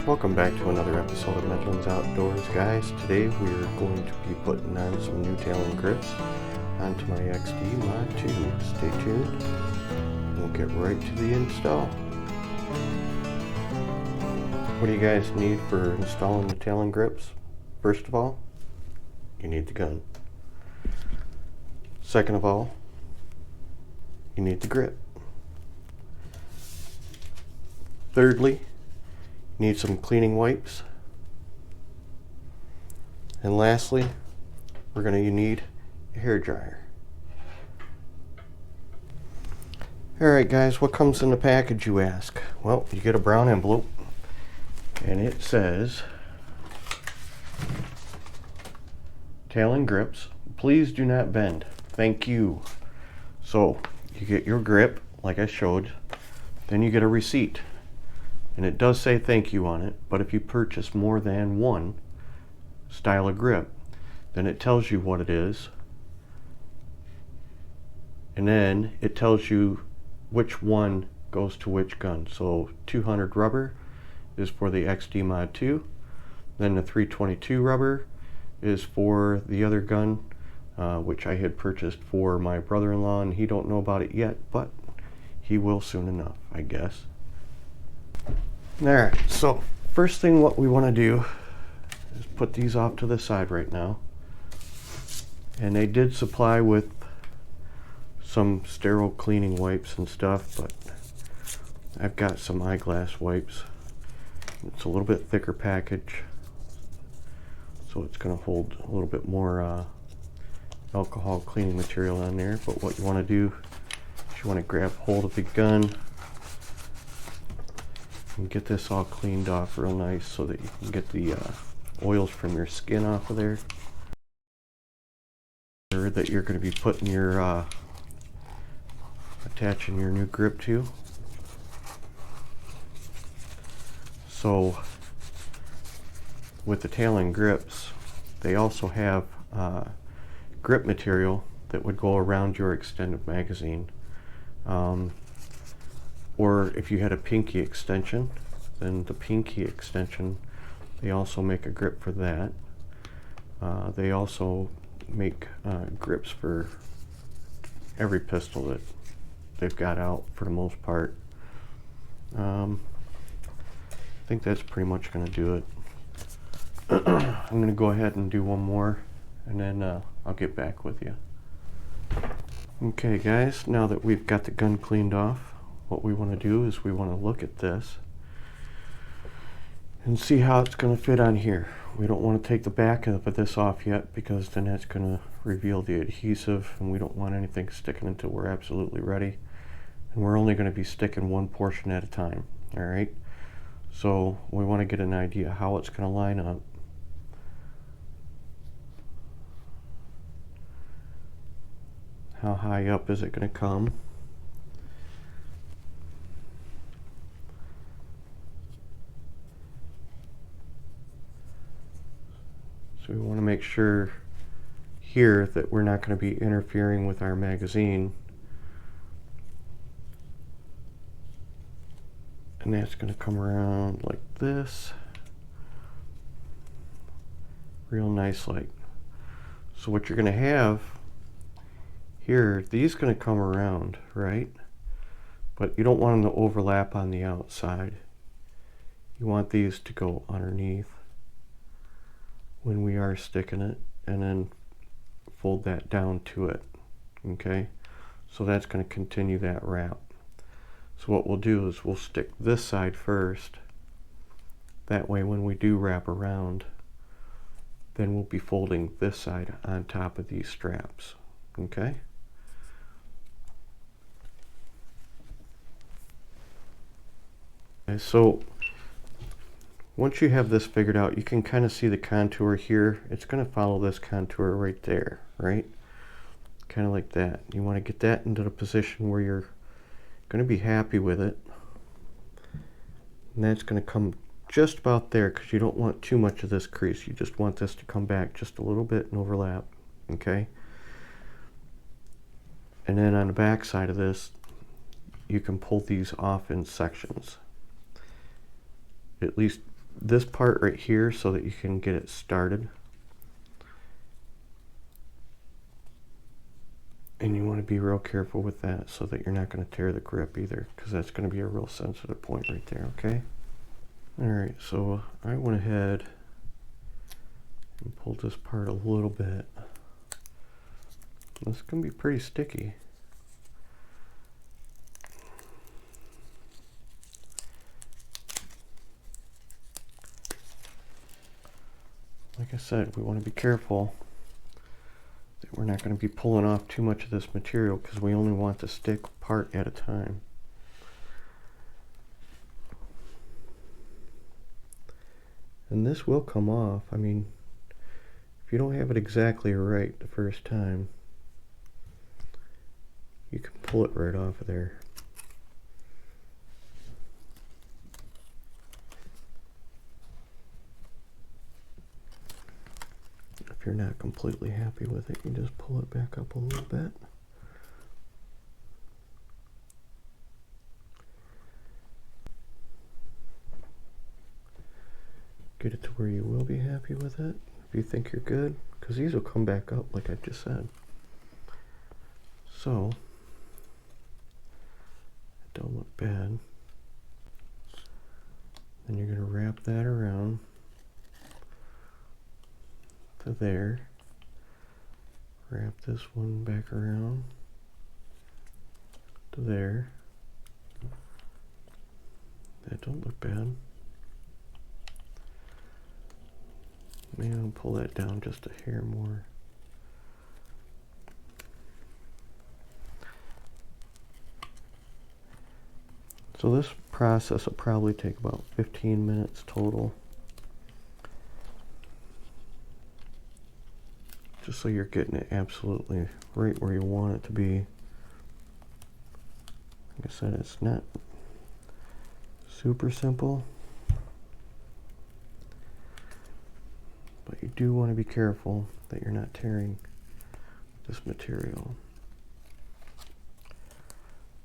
Welcome back to another episode of Medlin's Outdoors, guys. Today we are going to be putting on some new Talon grips onto my XD Mod 2. Stay tuned. We'll get right to the install. What do you guys need for installing the Talon grips? First of all, you need the gun. Second of all, you need the grip. Thirdly, you need some cleaning wipes. And lastly, we're going to need a hair dryer. Alright guys, what comes in the package, you ask? Well, you get a brown envelope and it says Talon grips, please do not bend, thank you. So you get your grip like I showed, then you get a receipt. And it does say thank you on it, but if you purchase more than one style of grip, then it tells you what it is. And then it tells you which one goes to which gun. So 200 rubber is for the XD Mod 2. Then the 322 rubber is for the other gun, which I had purchased for my brother-in-law, and he don't know about it yet, but he will soon enough, I guess. Alright, so first thing what we want to do is put these off to the side right now. And they did supply with some sterile cleaning wipes and stuff, but I've got some eyeglass wipes. It's a little bit thicker package, so it's going to hold a little bit more alcohol cleaning material on there. But what you want to do is you want to grab hold of the gun and get this all cleaned off real nice so that you can get the oils from your skin off of there that you're going to be putting your attaching your new grip to. So with the Talon grips, they also have grip material that would go around your extended magazine. Or if you had a pinky extension, then the pinky extension, they also make a grip for that. They also make grips for every pistol that they've got out for the most part. I think that's pretty much going to do it. I'm going to go ahead and do one more, and then I'll get back with you. Okay guys, now that we've got the gun cleaned off, what we want to do is we want to look at this and see how it's going to fit on here. We don't want to take the back of this off yet, because then that's going to reveal the adhesive, and we don't want anything sticking until we're absolutely ready. And we're only going to be sticking one portion at a time. Alright, so we want to get an idea how it's going to line up. How high up is it going to come? So we want to make sure here that we're not going to be interfering with our magazine. And that's going to come around like this. Real nice like. So what you're going to have here, these going to come around, right? But you don't want them to overlap on the outside. You want these to go underneath when we are sticking it, and then fold that down to it. Okay, so that's going to continue that wrap. So what we'll do is we'll stick this side first. That way when we do wrap around, then we'll be folding this side on top of these straps. Okay, so once you have this figured out, you can kind of see the contour here. It's going to follow this contour right there, right? Kind of like that. You want to get that into the position where you're going to be happy with it. And that's going to come just about there, because you don't want too much of this crease. You just want this to come back just a little bit and overlap. Okay? And then on the back side of this, you can pull these off in sections. At least this part right here so that you can get it started. And you want to be real careful with that so that you're not going to tear the grip either, because that's going to be a real sensitive point right there, okay? Alright, so I went ahead and pulled this part a little bit. This is going to be pretty sticky. Like I said, we want to be careful that we're not going to be pulling off too much of this material, because we only want the stick part at a time. And this will come off. I mean, if you don't have it exactly right the first time, you can pull it right off of there. If you're not completely happy with it, you just pull it back up a little bit. Get it to where you will be happy with it, if you think you're good, because these will come back up like I just said. So, it don't look bad. Then you're going to wrap that around to there. Wrap this one back around to there. That don't look bad. Maybe I'll pull that down just a hair more. So this process will probably take about 15 minutes total. Just so you're getting it absolutely right where you want it to be. Like I said, it's not super simple, but you do want to be careful that you're not tearing this material.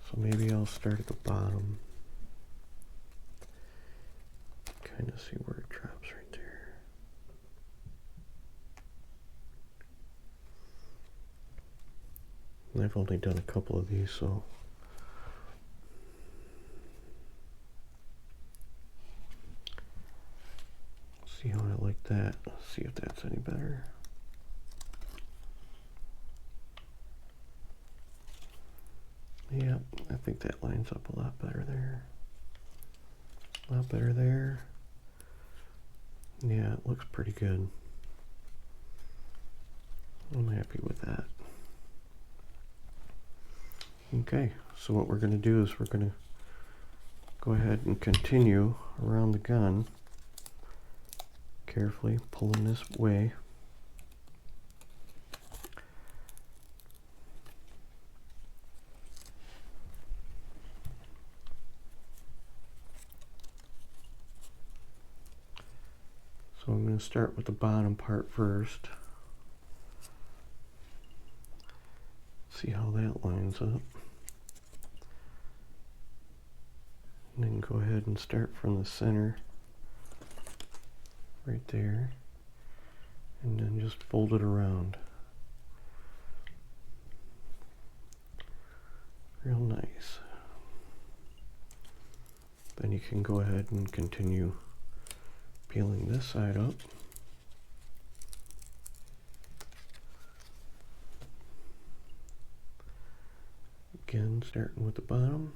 So maybe I'll start at the bottom, kind of see where it drops right there. And I've only done a couple of these, so see how I like that. Let's see if that's any better. Yeah, I think that lines up a lot better there. A lot better there. Yeah, it looks pretty good. I'm happy with that. Okay, so what we're going to do is we're going to go ahead and continue around the gun, carefully pulling this way. So I'm going to start with the bottom part first. See how that lines up. And then go ahead and start from the center, right there, and then just fold it around. Real nice. Then you can go ahead and continue peeling this side up. Again, starting with the bottom.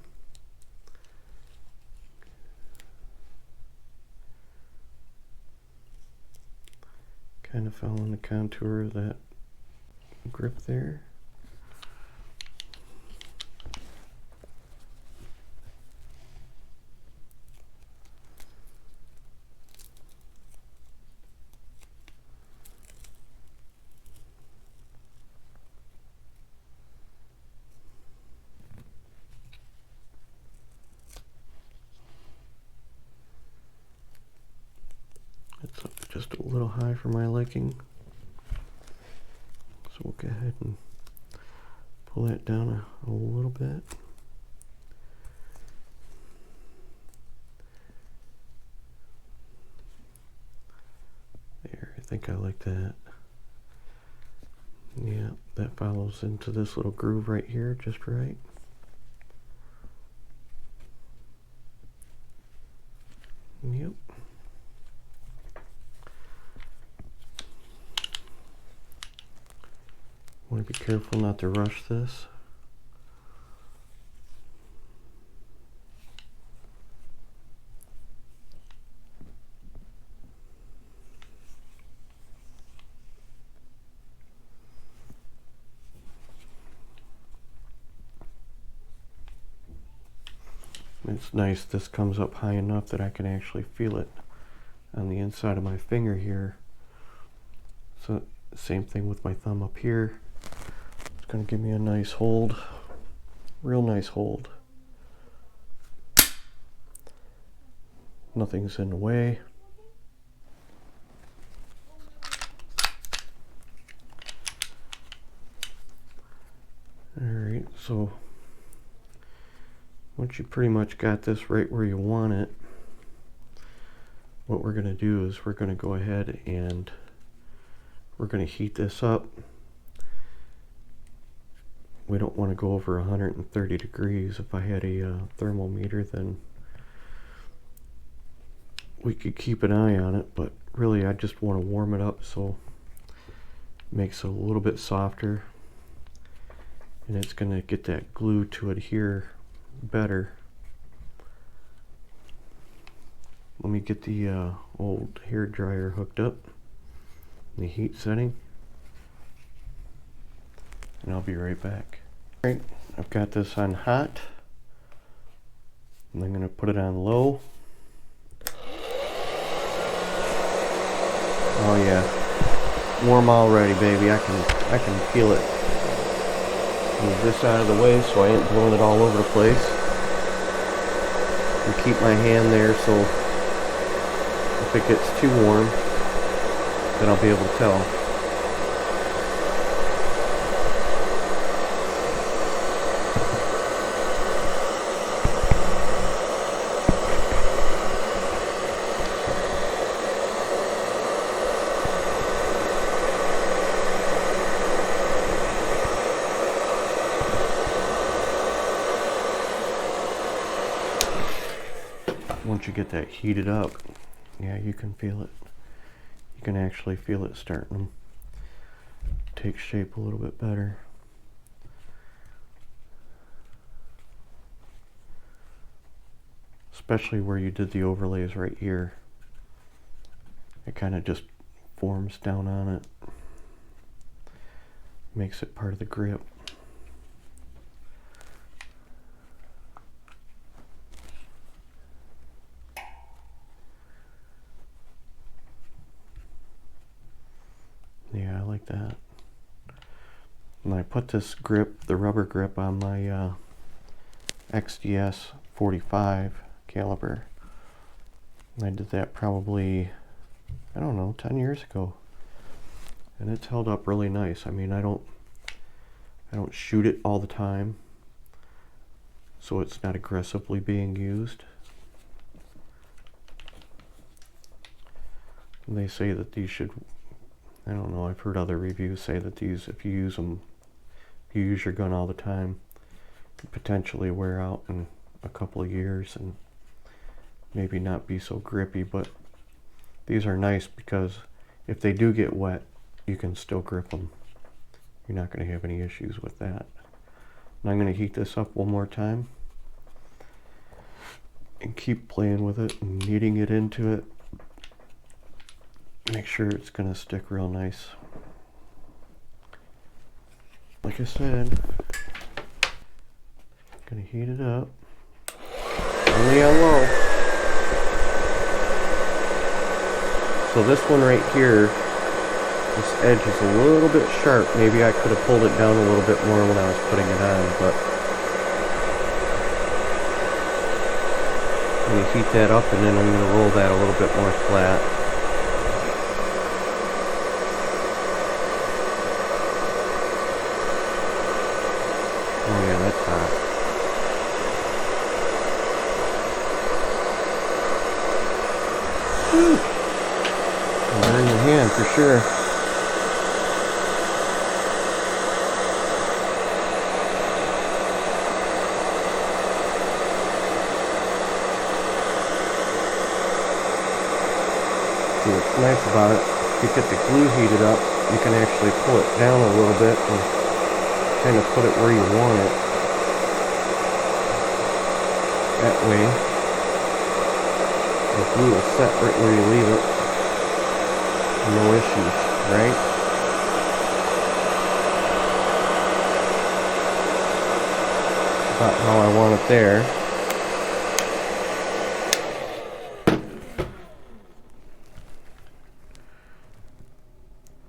Kind of following the contour of that grip there. It's up just a little high for my liking. So we'll go ahead and pull that down a little bit. think I like that. Yeah, that follows into this little groove right here, just right. Yep. Want to be careful not to rush this. It's nice this comes up high enough that I can actually feel it on the inside of my finger here. So same thing with my thumb up here. It's going to give me a nice hold, real nice hold. Nothing's in the way. Alright, so once you pretty much got this right where you want it, what we're going to do is we're going to go ahead and we're going to heat this up. We don't want to go over 130 degrees. If I had a thermometer, then we could keep an eye on it, but really I just want to warm it up so it makes it a little bit softer, and it's going to get that glue to adhere better. Let me get the old hair dryer hooked up, the heat setting, and I'll be right back. Alright, I've got this on hot, and I'm going to put it on low. Oh yeah, warm already, baby. I can feel it. Move this out of the way so I ain't blowing it all over the place. And keep my hand there so if it gets too warm, then I'll be able to tell. Once you get that heated up, yeah, you can feel it. You can actually feel it starting to take shape a little bit better. Especially where you did the overlays right here. It kind of just forms down on it. Makes it part of the grip. Yeah, I like that. And I put this grip, the rubber grip, on my XDS 45 caliber. And I did that probably, I don't know, 10 years ago. And it's held up really nice. I mean, I don't shoot it all the time, so it's not aggressively being used. And they say that these should, I don't know, I've heard other reviews say that these, if you use them, if you use your gun all the time, could potentially wear out in a couple of years and maybe not be so grippy. But these are nice because if they do get wet, you can still grip them. You're not going to have any issues with that. And I'm going to heat this up one more time and keep playing with it and kneading it into it. Make sure it's going to stick real nice. Like I said, going to heat it up. Only on low. So this one right here, this edge is a little bit sharp. Maybe I could have pulled it down a little bit more when I was putting it on, but I'm going to heat that up and then I'm going to roll that a little bit more flat. Oh yeah, that's hot. burn your hand for sure. See, what's nice about it, if you get the glue heated up, you can actually pull it down a little bit and kind of put it where you want it. That way, the glue will set right where you leave it. No issues, right? About how I want it there.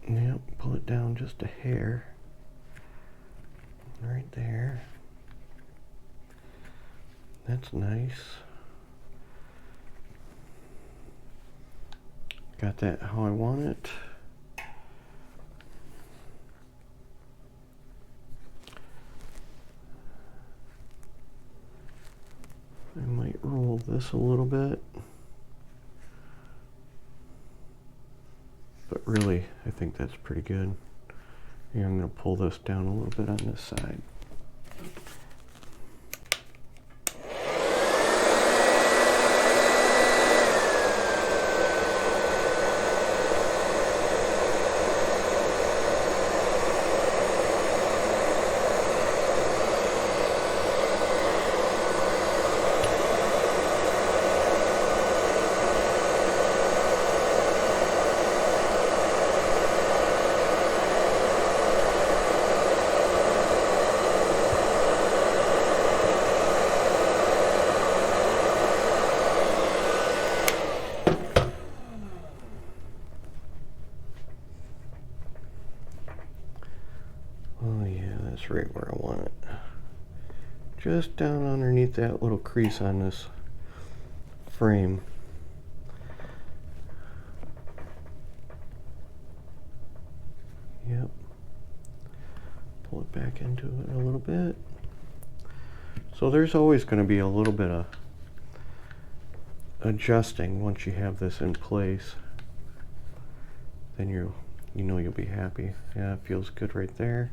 Yep, pull it down just a hair. Right there. That's nice. Got that how I want it. I might roll this a little bit. But really, I think that's pretty good. Here, I'm going to pull this down a little bit on this side. Oh yeah, that's right where I want it. Just down underneath that little crease on this frame. Yep. Pull it back into it a little bit. So there's always going to be a little bit of adjusting once you have this in place. Then you know you'll be happy. Yeah, it feels good right there.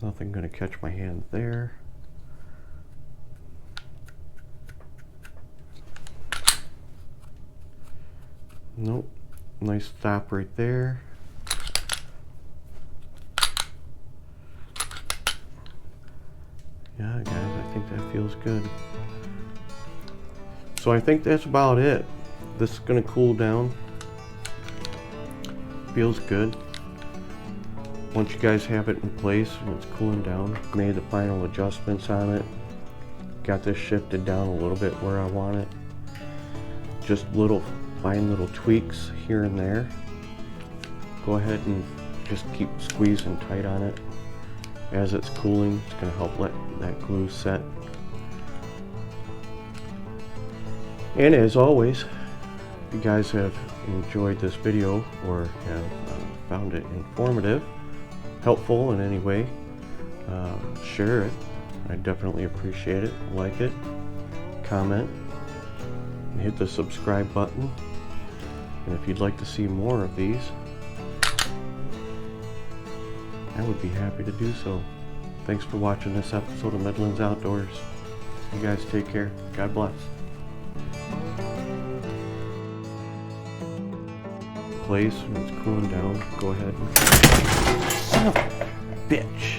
Nothing going to catch my hand there. Nope. Nice stop right there. Yeah, guys, I think that feels good. So I think that's about it. This is going to cool down. Feels good. Once you guys have it in place and it's cooling down, made the final adjustments on it. Got this shifted down a little bit where I want it. Just fine little tweaks here and there. Go ahead and just keep squeezing tight on it. As it's cooling, it's going to help let that glue set. And as always, if you guys have enjoyed this video or have found it informative, helpful in any way, share it. I definitely appreciate it. Like it, comment, and hit the subscribe button. And if you'd like to see more of these, I would be happy to do so. Thanks for watching this episode of Midlands Outdoors. You guys take care. God bless. Place when it's cooling down, go ahead and... Oh, bitch.